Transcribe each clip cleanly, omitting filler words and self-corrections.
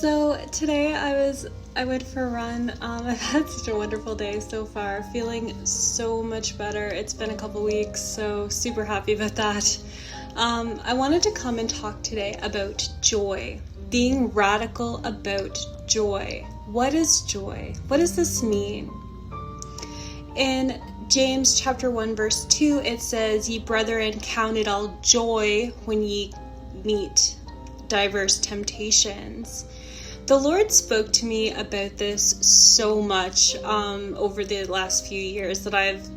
So today I went for a run. I've had such a wonderful day so far, feeling so much better. It's been a couple weeks, so super happy about that. I wanted to come and talk today about joy, being radical about joy. What is joy? What does this mean? In James chapter 1 verse 2, it says, "Ye brethren, count it all joy when ye meet diverse temptations." The Lord spoke to me about this so much over the last few years that I've,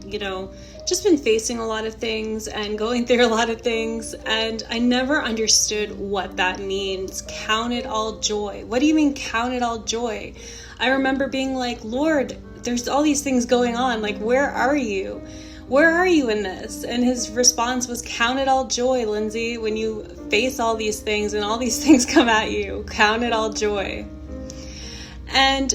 just been facing a lot of things and going through a lot of things, and I never understood what that means. Count it all joy. What do you mean count it all joy? I remember being like, Lord, there's all these things going on. Like, where are you? Where are you in this? And his response was, count it all joy, Lindsay, when you face all these things and all these things come at you. Count it all joy. And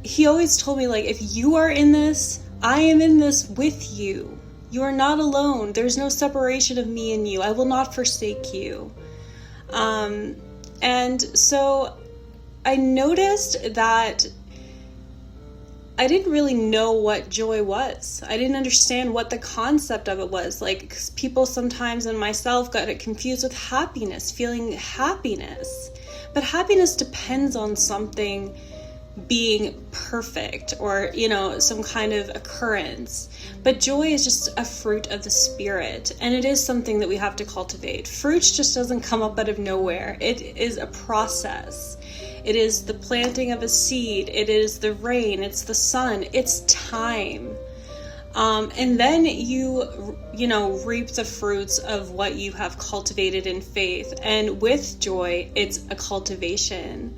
he always told me, like, if you are in this, I am in this with you. You are not alone. There's no separation of me and you. I will not forsake you. And so I noticed that I didn't really know what joy was. I didn't understand what the concept of it was. Like, 'cause people sometimes, and myself, got it confused with happiness, feeling happiness. But happiness depends on something being perfect or, some kind of occurrence. But joy is just a fruit of the Spirit, and it is something that we have to cultivate. Fruit just doesn't come up out of nowhere. It is a process. It is the planting of a seed. It is the rain. It's the sun. It's time. And then you reap the fruits of what you have cultivated in faith. And with joy, it's a cultivation.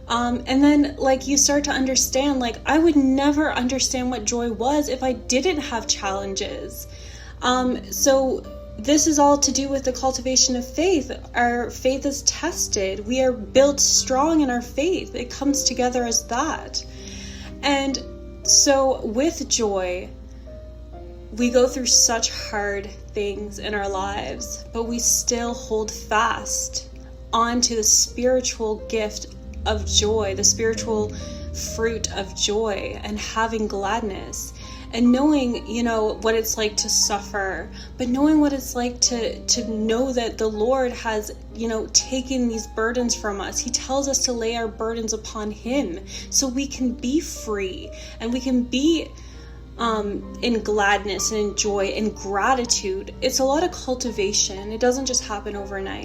And then, you start to understand, I would never understand what joy was if I didn't have challenges. So this is all to do with the cultivation of faith. Our faith is tested. We are built strong in our faith. It comes together as that. And so with joy, we go through such hard things in our lives, but we still hold fast onto the spiritual gift of joy, the spiritual fruit of joy, and having gladness. And knowing, what it's like to suffer, but knowing what it's like to know that the Lord has, taken these burdens from us. He tells us to lay our burdens upon Him so we can be free and we can be in gladness and in joy and gratitude. It's a lot of cultivation. It doesn't just happen overnight.